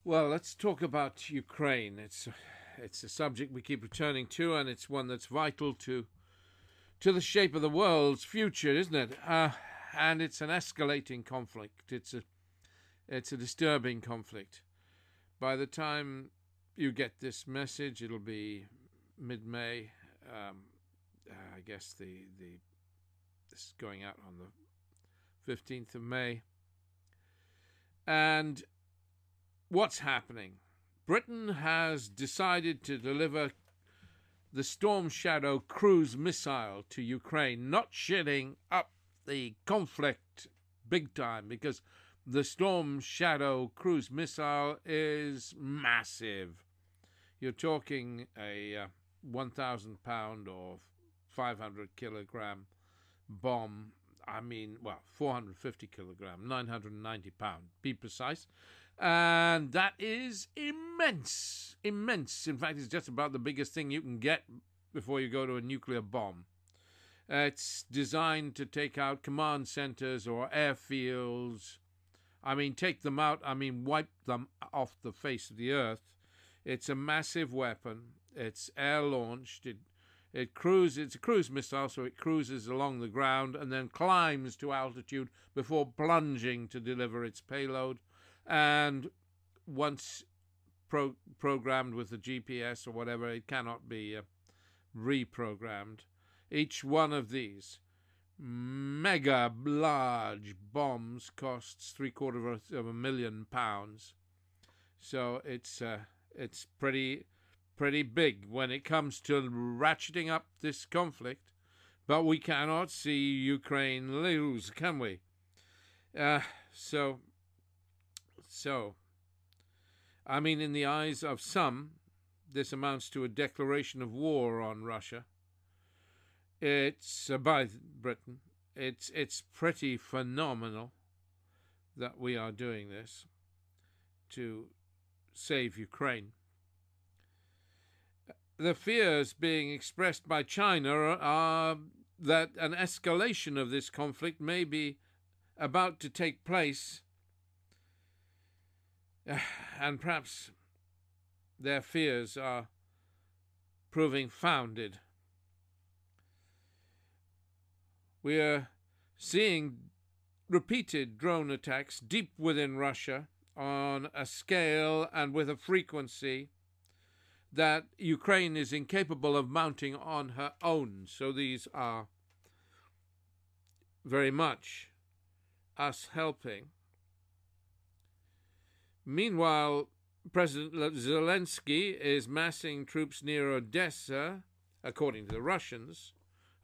Well, let's talk about Ukraine. It's a subject we keep returning to, and it's one that's vital to the shape of the world's future, isn't it? And it's an escalating conflict. It's a disturbing conflict. By the time you get this message, it'll be mid-May. I guess this is going out on the 15th of May. And what's happening? Britain has decided to deliver the Storm Shadow cruise missile to Ukraine, not shitting up the conflict big time, because the Storm Shadow cruise missile is massive. You're talking a 1,000-pound or 500-kilogram bomb. I mean, well, 450 kilogram, 990 pound, be precise. And that is immense, immense. In fact, it's just about the biggest thing you can get before you go to a nuclear bomb. It's designed to take out command centers or airfields. I mean, take them out. I mean, wipe them off the face of the earth. It's a massive weapon. It's air-launched. It's a cruise missile, so it cruises along the ground and then climbs to altitude before plunging to deliver its payload. And once programmed with the GPS or whatever, it cannot be reprogrammed. Each one of these mega large bombs costs £750,000. So it's pretty big when it comes to ratcheting up this conflict. But we cannot see Ukraine lose, can we? So, I mean, in the eyes of some, this amounts to a declaration of war on Russia. It's by Britain. It's pretty phenomenal that we are doing this to save Ukraine. The fears being expressed by China are that an escalation of this conflict may be about to take place, and perhaps their fears are proving founded. We are seeing repeated drone attacks deep within Russia on a scale and with a frequency that Ukraine is incapable of mounting on her own. So these are very much us helping. Meanwhile, President Zelensky is massing troops near Odessa, according to the Russians,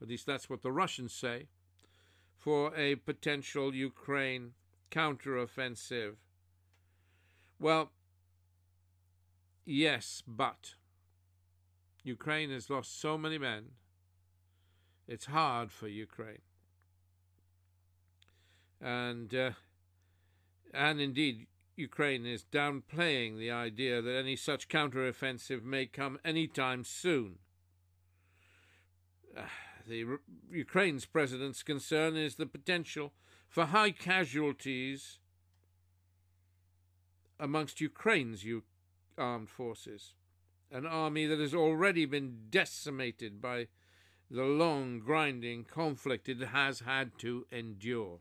at least that's what the Russians say, for a potential Ukraine counteroffensive. Well, yes, but Ukraine has lost so many men. It's hard for Ukraine. And indeed, Ukraine is downplaying the idea that any such counteroffensive may come anytime soon. Ukraine's president's concern is the potential for high casualties amongst Ukraine's armed forces, an army that has already been decimated by the long, grinding conflict it has had to endure.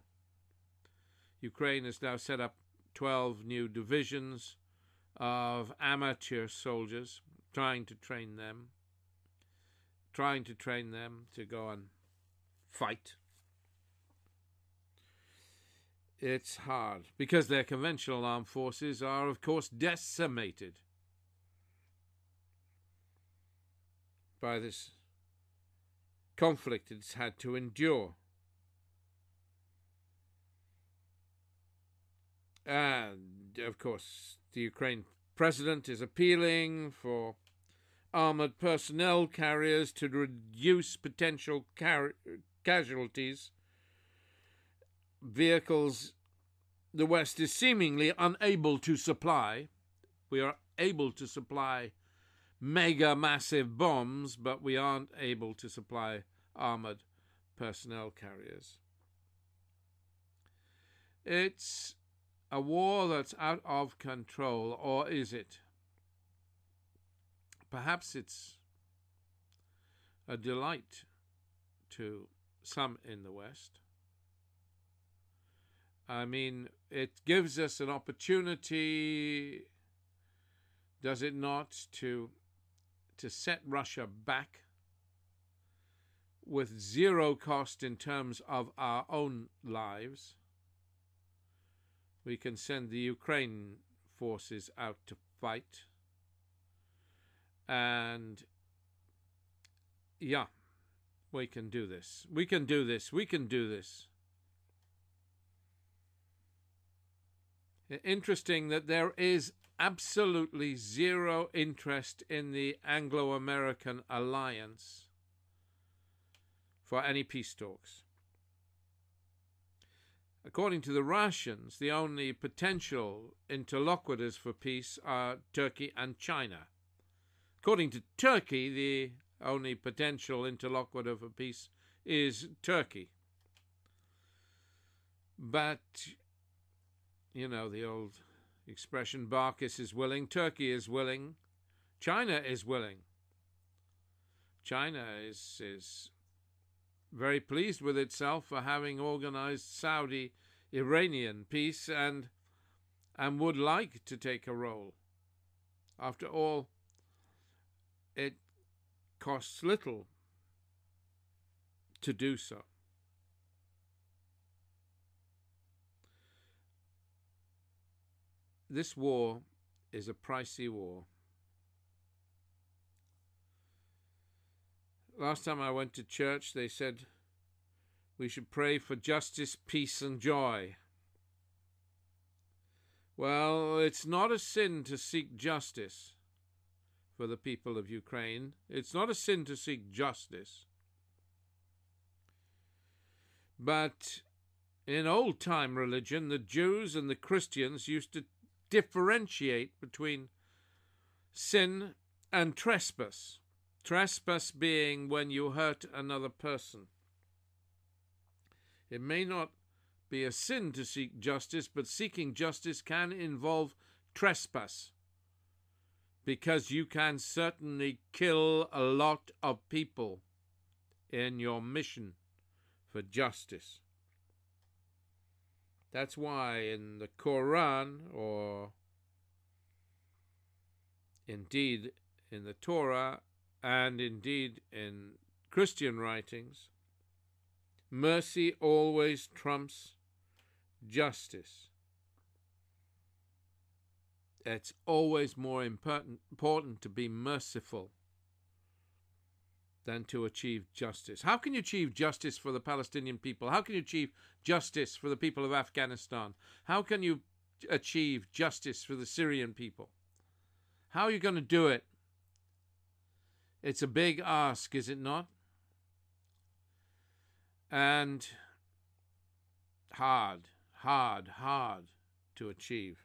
Ukraine has now set up 12 new divisions of amateur soldiers, trying to train them to go and fight. It's hard, because their conventional armed forces are, of course, decimated by this conflict it's had to endure. And, of course, the Ukraine president is appealing for armoured personnel carriers to reduce potential casualties. Vehicles the West is seemingly unable to supply. We are able to supply mega massive bombs, but we aren't able to supply armoured personnel carriers. It's a war that's out of control, or is it? Perhaps it's a delight to some in the West. I mean, it gives us an opportunity, does it not, to set Russia back with zero cost in terms of our own lives. We can send the Ukraine forces out to fight. And yeah, we can do this. We can do this. We can do this. Interesting that there is absolutely zero interest in the Anglo-American alliance for any peace talks. According to the Russians, the only potential interlocutors for peace are Turkey and China. According to Turkey, the only potential interlocutor for peace is Turkey. But, you know, the old expression, Barkis is willing, Turkey is willing, China is willing. China is very pleased with itself for having organized Saudi-Iranian peace and would like to take a role. After all, it costs little to do so. This war is a pricey war. Last time I went to church, they said we should pray for justice, peace, and joy. Well, it's not a sin to seek justice for the people of Ukraine. It's not a sin to seek justice. But in old-time religion, the Jews and the Christians used to differentiate between sin and trespass. Trespass being when you hurt another person. It may not be a sin to seek justice, but seeking justice can involve trespass, because you can certainly kill a lot of people in your mission for justice. That's why in the Quran, or indeed in the Torah, and indeed in Christian writings, mercy always trumps justice. It's always more important to be merciful than to achieve justice. How can you achieve justice for the Palestinian people? How can you achieve justice for the people of Afghanistan? How can you achieve justice for the Syrian people? How are you going to do it? It's a big ask, is it not? And hard to achieve.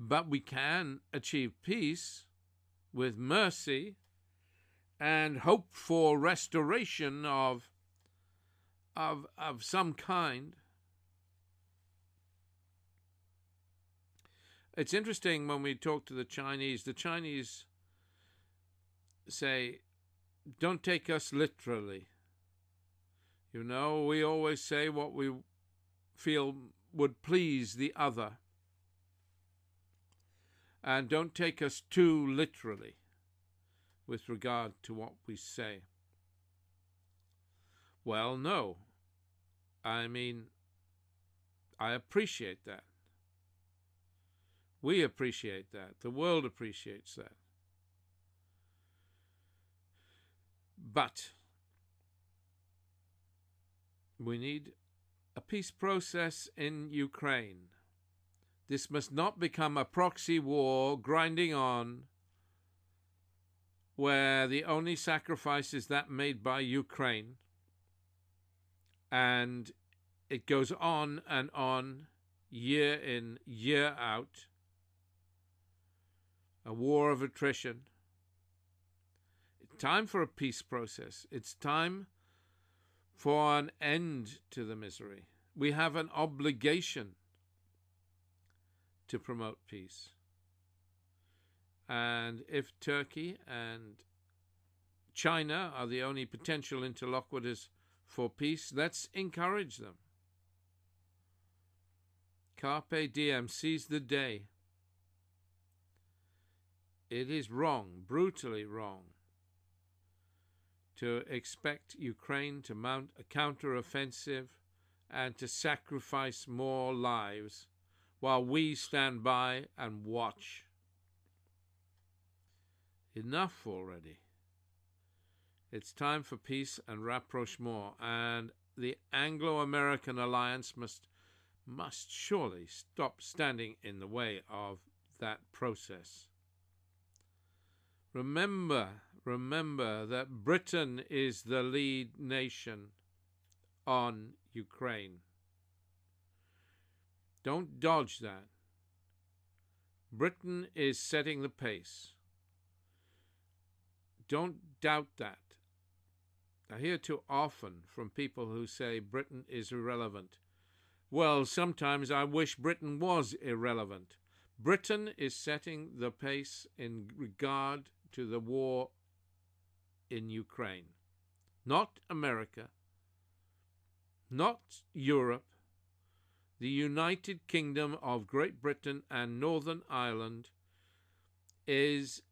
But we can achieve peace with mercy and hope for restoration of some kind. It's interesting when we talk to the Chinese say, don't take us literally. You know, we always say what we feel would please the other. And don't take us too literally with regard to what we say. Well, no. I mean, I appreciate that. We appreciate that. The world appreciates that. But we need a peace process in Ukraine. This must not become a proxy war grinding on, where the only sacrifice is that made by Ukraine, and it goes on and on, year in, year out, a war of attrition. It's time for a peace process. It's time for an end to the misery. We have an obligation to promote peace. And if Turkey and China are the only potential interlocutors for peace, let's encourage them. Carpe diem, seize the day. It is wrong, brutally wrong, to expect Ukraine to mount a counter-offensive and to sacrifice more lives while we stand by and watch. Enough already. It's time for peace and rapprochement, and the Anglo-American alliance must surely stop standing in the way of that process. Remember that Britain is the lead nation on Ukraine. Don't dodge that. Britain is setting the pace. Don't doubt that. I hear too often from people who say Britain is irrelevant. Well, sometimes I wish Britain was irrelevant. Britain is setting the pace in regard to the war in Ukraine. Not America, not Europe. The United Kingdom of Great Britain and Northern Ireland is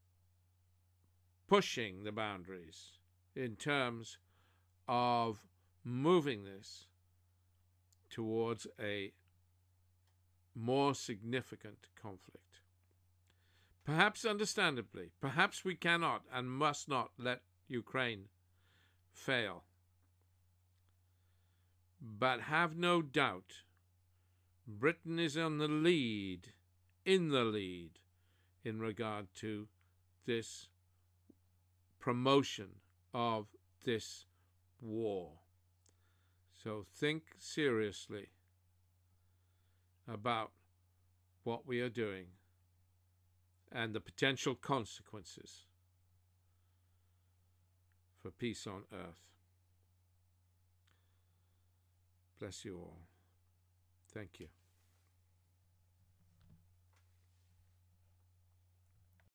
pushing the boundaries in terms of moving this towards a more significant conflict. Perhaps understandably, perhaps we cannot and must not let Ukraine fail. But have no doubt, Britain is in the lead in regard to this promotion of this war. So think seriously about what we are doing and the potential consequences for peace on earth. Bless you all. Thank you.